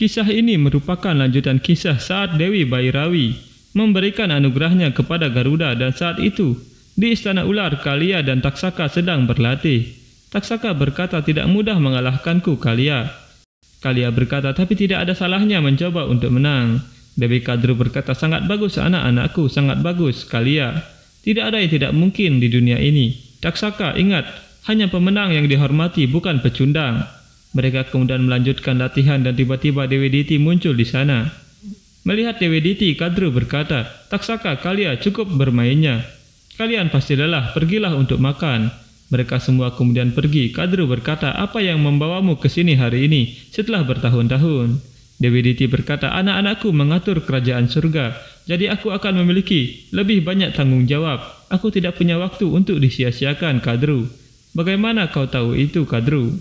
Kisah ini merupakan lanjutan kisah saat Dewi Bhairavi memberikan anugerahnya kepada Garuda, dan saat itu di Istana Ular Kalia dan Taksaka sedang berlatih. Taksaka berkata, tidak mudah mengalahkanku Kalia. Kalia berkata, tapi tidak ada salahnya mencoba untuk menang. Dewi Kadru berkata, sangat bagus anak-anakku, sangat bagus Kalia. Tidak ada yang tidak mungkin di dunia ini. Taksaka, ingat, hanya pemenang yang dihormati, bukan pecundang. Mereka kemudian melanjutkan latihan dan tiba-tiba Dewi Diti muncul di sana. Melihat Dewi Diti, Kadru berkata, Taksaka, Kalia, cukup bermainnya. Kalian pasti lelah, pergilah untuk makan. Mereka semua kemudian pergi. Kadru berkata, apa yang membawamu ke sini hari ini setelah bertahun-tahun? Dewi Diti berkata, anak-anakku mengatur kerajaan surga, jadi aku akan memiliki lebih banyak tanggung jawab. Aku tidak punya waktu untuk disia-siakan, Kadru. Bagaimana kau tahu itu, Kadru?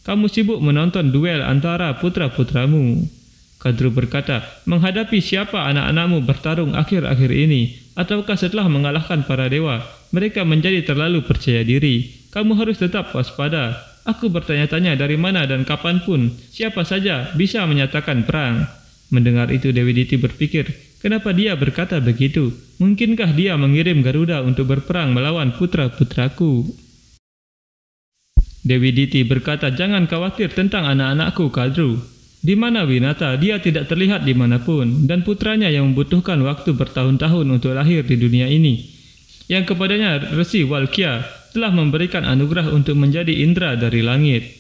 Kamu sibuk menonton duel antara putra-putramu. Kadru berkata, menghadapi siapa anak-anakmu bertarung akhir-akhir ini, ataukah setelah mengalahkan para dewa, mereka menjadi terlalu percaya diri. Kamu harus tetap waspada. Aku bertanya-tanya dari mana dan kapanpun, siapa saja bisa menyatakan perang. Mendengar itu Dewi Diti berpikir, kenapa dia berkata begitu? Mungkinkah dia mengirim Garuda untuk berperang melawan putra-putraku? Dewi Diti berkata, jangan khawatir tentang anak-anakku, Kadru. Di mana Winata? Dia tidak terlihat dimanapun, dan putranya yang membutuhkan waktu bertahun-tahun untuk lahir di dunia ini, yang kepadanya Resi Walkya telah memberikan anugerah untuk menjadi indra dari langit.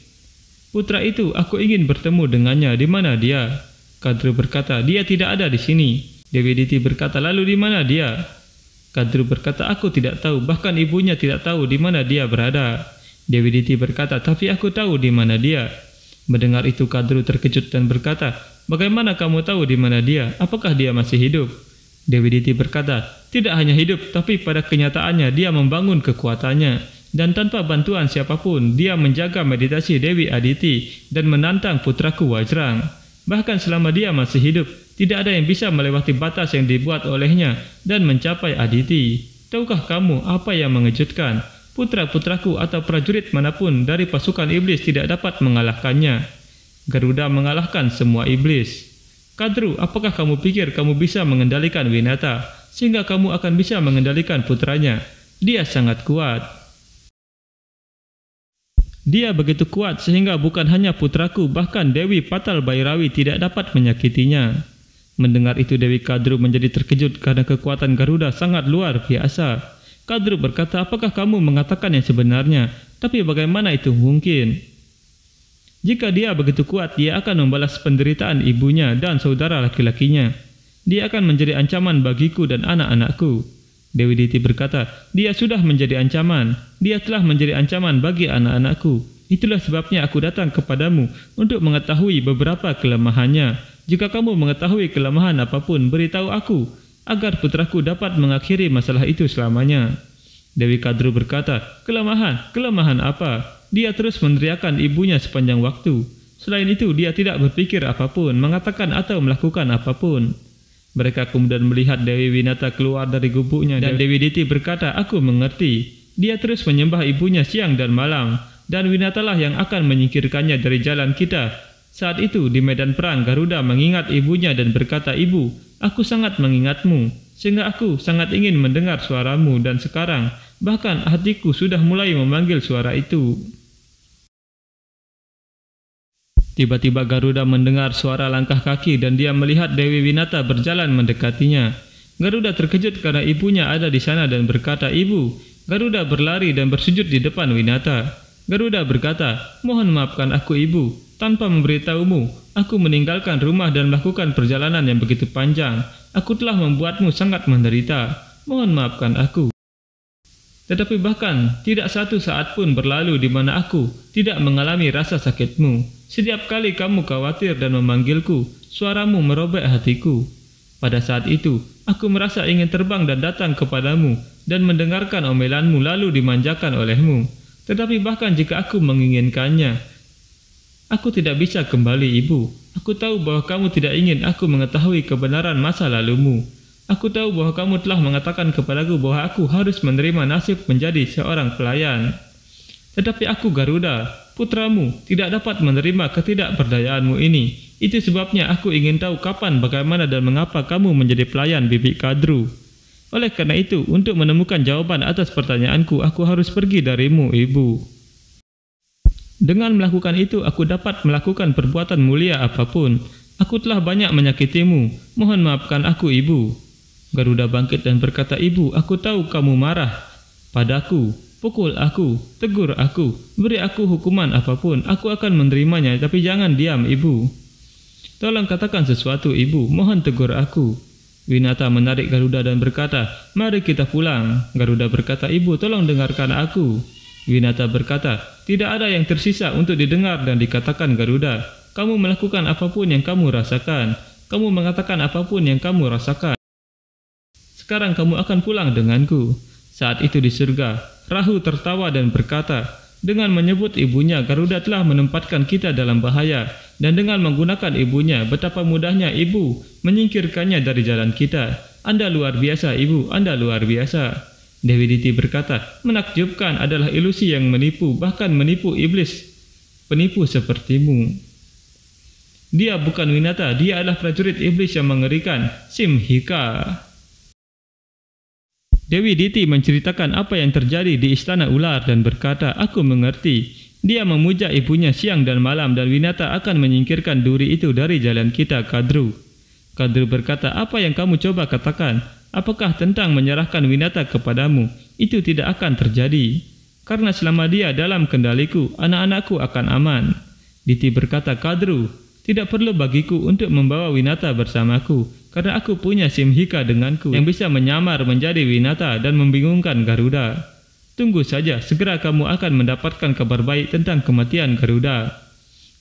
Putra itu, aku ingin bertemu dengannya. Di mana dia? Kadru berkata, dia tidak ada di sini. Dewi Diti berkata, lalu di mana dia? Kadru berkata, aku tidak tahu, bahkan ibunya tidak tahu di mana dia berada. Dewi Diti berkata, tapi aku tahu di mana dia. Mendengar itu Kadru terkejut dan berkata, bagaimana kamu tahu di mana dia? Apakah dia masih hidup? Dewi Diti berkata, tidak hanya hidup, tapi pada kenyataannya dia membangun kekuatannya, dan tanpa bantuan siapapun dia menjaga meditasi Dewi Aditi dan menantang putraku Wajrang. Bahkan selama dia masih hidup, tidak ada yang bisa melewati batas yang dibuat olehnya dan mencapai Aditi. Tahukah kamu apa yang mengejutkan? Putra-putraku atau prajurit manapun dari pasukan iblis tidak dapat mengalahkannya. Garuda mengalahkan semua iblis. Kadru, apakah kamu pikir kamu bisa mengendalikan Winata, sehingga kamu akan bisa mengendalikan putranya? Dia sangat kuat. Dia begitu kuat sehingga bukan hanya putraku, bahkan Dewi Patal Bhairavi tidak dapat menyakitinya. Mendengar itu Dewi Kadru menjadi terkejut karena kekuatan Garuda sangat luar biasa. Kadru berkata, apakah kamu mengatakan yang sebenarnya? Tapi bagaimana itu mungkin? Jika dia begitu kuat, dia akan membalas penderitaan ibunya dan saudara laki-lakinya. Dia akan menjadi ancaman bagiku dan anak-anakku. Dewi Diti berkata, dia sudah menjadi ancaman. Dia telah menjadi ancaman bagi anak-anakku. Itulah sebabnya aku datang kepadamu untuk mengetahui beberapa kelemahannya. Jika kamu mengetahui kelemahan apapun, beritahu aku, agar putraku dapat mengakhiri masalah itu selamanya. Dewi Kadru berkata, kelemahan? Kelemahan apa? Dia terus meneriakkan ibunya sepanjang waktu. Selain itu, dia tidak berpikir apapun, mengatakan atau melakukan apapun. Mereka kemudian melihat Dewi Winata keluar dari gubuknya, dan Dewi Diti berkata, aku mengerti. Dia terus menyembah ibunya siang dan malam, dan Winata lah yang akan menyingkirkannya dari jalan kita. Saat itu, di medan perang, Garuda mengingat ibunya dan berkata, ibu, aku sangat mengingatmu, sehingga aku sangat ingin mendengar suaramu, dan sekarang, bahkan hatiku sudah mulai memanggil suara itu. Tiba-tiba Garuda mendengar suara langkah kaki dan dia melihat Dewi Winata berjalan mendekatinya. Garuda terkejut karena ibunya ada di sana dan berkata, ibu. Garuda berlari dan bersujud di depan Winata. Garuda berkata, mohon maafkan aku ibu. Tanpa memberitahumu, aku meninggalkan rumah dan melakukan perjalanan yang begitu panjang. Aku telah membuatmu sangat menderita. Mohon maafkan aku. Tetapi bahkan tidak satu saat pun berlalu di mana aku tidak mengalami rasa sakitmu. Setiap kali kamu khawatir dan memanggilku, suaramu merobek hatiku. Pada saat itu, aku merasa ingin terbang dan datang kepadamu dan mendengarkan omelanmu lalu dimanjakan olehmu. Tetapi bahkan jika aku menginginkannya, aku tidak bisa kembali ibu. Aku tahu bahwa kamu tidak ingin aku mengetahui kebenaran masa lalumu. Aku tahu bahwa kamu telah mengatakan kepadaku bahwa aku harus menerima nasib menjadi seorang pelayan. Tetapi aku Garuda, putramu, tidak dapat menerima ketidakberdayaanmu ini. Itu sebabnya aku ingin tahu kapan, bagaimana, dan mengapa kamu menjadi pelayan Bibi Kadru. Oleh karena itu, untuk menemukan jawaban atas pertanyaanku, aku harus pergi darimu, Ibu. Dengan melakukan itu, aku dapat melakukan perbuatan mulia apapun. Aku telah banyak menyakitimu. Mohon maafkan aku, Ibu. Garuda bangkit dan berkata, Ibu, aku tahu kamu marah padaku. Pukul aku, tegur aku, beri aku hukuman apapun. Aku akan menerimanya, tapi jangan diam, Ibu. Tolong katakan sesuatu, Ibu. Mohon tegur aku. Winata menarik Garuda dan berkata, mari kita pulang. Garuda berkata, Ibu, tolong dengarkan aku. Winata berkata, tidak ada yang tersisa untuk didengar dan dikatakan, Garuda. Kamu melakukan apapun yang kamu rasakan. Kamu mengatakan apapun yang kamu rasakan. Sekarang kamu akan pulang denganku. Saat itu di surga, Rahu tertawa dan berkata, dengan menyebut ibunya, Garuda telah menempatkan kita dalam bahaya. Dan dengan menggunakan ibunya, betapa mudahnya ibu menyingkirkannya dari jalan kita. Anda luar biasa, Ibu, Anda luar biasa. Dewi Diti berkata, menakjubkan adalah ilusi yang menipu, bahkan menipu iblis penipu sepertimu. Dia bukan Winata, dia adalah prajurit iblis yang mengerikan, Simhika. Dewi Diti menceritakan apa yang terjadi di istana ular dan berkata, aku mengerti. Dia memuja ibunya siang dan malam dan Winata akan menyingkirkan duri itu dari jalan kita, Kadru. Kadru berkata, apa yang kamu coba katakan? Apakah tentang menyerahkan Winata kepadamu? Itu tidak akan terjadi. Karena selama dia dalam kendaliku, anak-anakku akan aman. Diti berkata, Kadru, tidak perlu bagiku untuk membawa Winata bersamaku, karena aku punya Simhika denganku yang bisa menyamar menjadi Winata dan membingungkan Garuda. Tunggu saja, segera kamu akan mendapatkan kabar baik tentang kematian Garuda.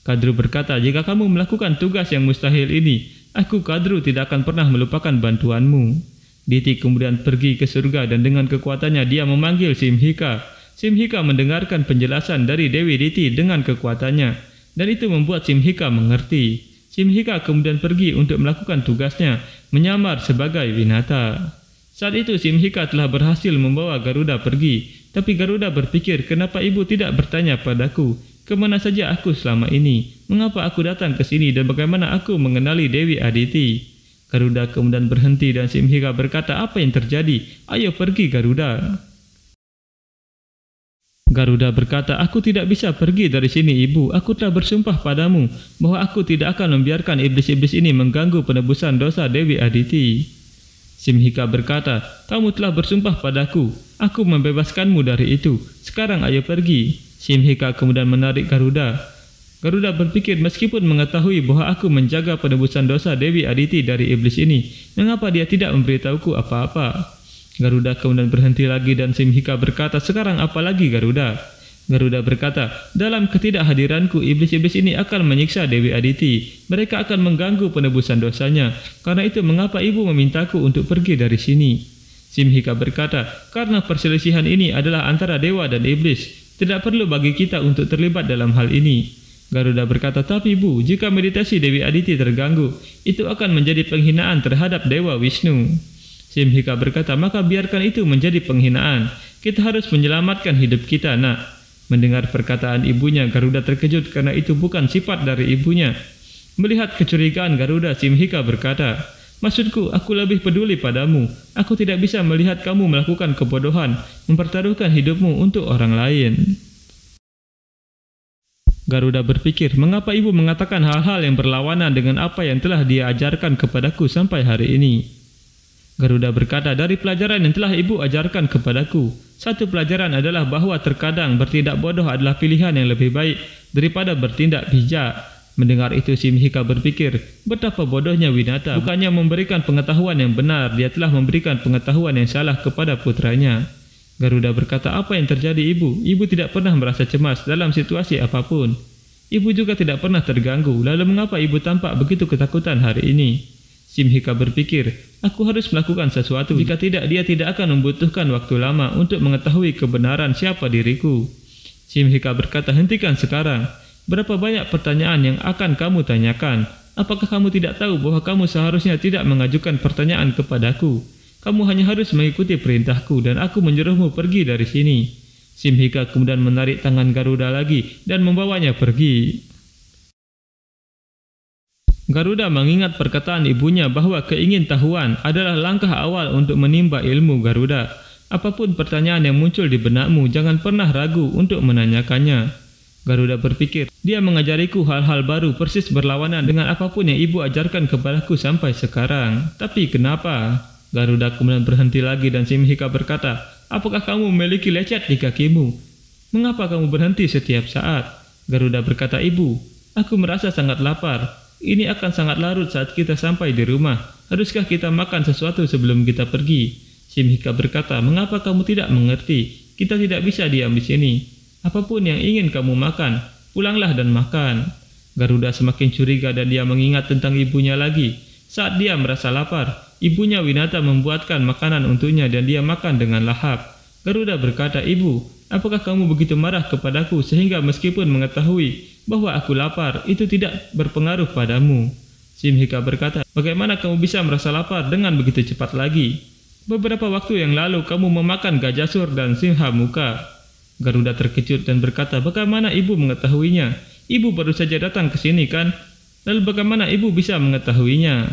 Kadru berkata, jika kamu melakukan tugas yang mustahil ini, aku Kadru tidak akan pernah melupakan bantuanmu. Diti kemudian pergi ke surga dan dengan kekuatannya dia memanggil Simhika. Simhika mendengarkan penjelasan dari Dewi Diti dengan kekuatannya, dan itu membuat Simhika mengerti. Simhika kemudian pergi untuk melakukan tugasnya, menyamar sebagai Winata. Saat itu Simhika telah berhasil membawa Garuda pergi. Tapi Garuda berpikir, kenapa ibu tidak bertanya padaku? Kemana saja aku selama ini? Mengapa aku datang ke sini dan bagaimana aku mengenali Dewi Aditi? Garuda kemudian berhenti dan Simhika berkata, apa yang terjadi? Ayo pergi, Garuda. Garuda berkata, aku tidak bisa pergi dari sini, Ibu. Aku telah bersumpah padamu bahwa aku tidak akan membiarkan iblis-iblis ini mengganggu penebusan dosa Dewi Aditi. Simhika berkata, kamu telah bersumpah padaku, aku membebaskanmu dari itu. Sekarang ayo pergi. Simhika kemudian menarik Garuda. Garuda berpikir, meskipun mengetahui bahwa aku menjaga penebusan dosa Dewi Aditi dari iblis ini, mengapa dia tidak memberitahuku apa-apa? Garuda kemudian berhenti lagi dan Simhika berkata, sekarang apa lagi, Garuda? Garuda berkata, dalam ketidakhadiranku, iblis-iblis ini akan menyiksa Dewi Aditi. Mereka akan mengganggu penebusan dosanya. Karena itu, mengapa ibu memintaku untuk pergi dari sini? Simhika berkata, karena perselisihan ini adalah antara dewa dan iblis. Tidak perlu bagi kita untuk terlibat dalam hal ini. Garuda berkata, tapi ibu, jika meditasi Dewi Aditi terganggu, itu akan menjadi penghinaan terhadap Dewa Wisnu. Simhika berkata, maka biarkan itu menjadi penghinaan. Kita harus menyelamatkan hidup kita, nak. Mendengar perkataan ibunya, Garuda terkejut karena itu bukan sifat dari ibunya. Melihat kecurigaan Garuda, Simhika berkata, maksudku, aku lebih peduli padamu. Aku tidak bisa melihat kamu melakukan kebodohan, mempertaruhkan hidupmu untuk orang lain. Garuda berpikir, mengapa ibu mengatakan hal-hal yang berlawanan dengan apa yang telah dia ajarkan kepadaku sampai hari ini? Garuda berkata, dari pelajaran yang telah ibu ajarkan kepadaku, satu pelajaran adalah bahwa terkadang bertindak bodoh adalah pilihan yang lebih baik daripada bertindak bijak. Mendengar itu Simhika berpikir, betapa bodohnya Winata. Bukannya memberikan pengetahuan yang benar, dia telah memberikan pengetahuan yang salah kepada putranya. Garuda berkata, apa yang terjadi ibu? Ibu tidak pernah merasa cemas dalam situasi apapun. Ibu juga tidak pernah terganggu, lalu mengapa ibu tampak begitu ketakutan hari ini? Simhika berpikir, aku harus melakukan sesuatu. Jika tidak, dia tidak akan membutuhkan waktu lama untuk mengetahui kebenaran siapa diriku. Simhika berkata, hentikan sekarang. Berapa banyak pertanyaan yang akan kamu tanyakan? Apakah kamu tidak tahu bahwa kamu seharusnya tidak mengajukan pertanyaan kepadaku? Kamu hanya harus mengikuti perintahku dan aku menyuruhmu pergi dari sini. Simhika kemudian menarik tangan Garuda lagi dan membawanya pergi. Garuda mengingat perkataan ibunya bahwa keingintahuan adalah langkah awal untuk menimba ilmu Garuda. Apapun pertanyaan yang muncul di benakmu, jangan pernah ragu untuk menanyakannya. Garuda berpikir, dia mengajariku hal-hal baru persis berlawanan dengan apapun yang ibu ajarkan kepadaku sampai sekarang. Tapi kenapa? Garuda kemudian berhenti lagi dan Simhika berkata, apakah kamu memiliki lecet di kakimu? Mengapa kamu berhenti setiap saat? Garuda berkata, ibu, aku merasa sangat lapar. Ini akan sangat larut saat kita sampai di rumah. Haruskah kita makan sesuatu sebelum kita pergi? Simhika berkata, mengapa kamu tidak mengerti? Kita tidak bisa diam di sini. Apapun yang ingin kamu makan, pulanglah dan makan. Garuda semakin curiga dan dia mengingat tentang ibunya lagi. Saat dia merasa lapar, ibunya Winata membuatkan makanan untuknya dan dia makan dengan lahap. Garuda berkata, ibu, apakah kamu begitu marah kepadaku sehingga meskipun mengetahui bahwa aku lapar, itu tidak berpengaruh padamu? Simhika berkata, bagaimana kamu bisa merasa lapar dengan begitu cepat lagi? Beberapa waktu yang lalu kamu memakan Gajasur dan Singha Muka. Garuda terkejut dan berkata, bagaimana ibu mengetahuinya? Ibu baru saja datang ke sini kan? Lalu bagaimana ibu bisa mengetahuinya?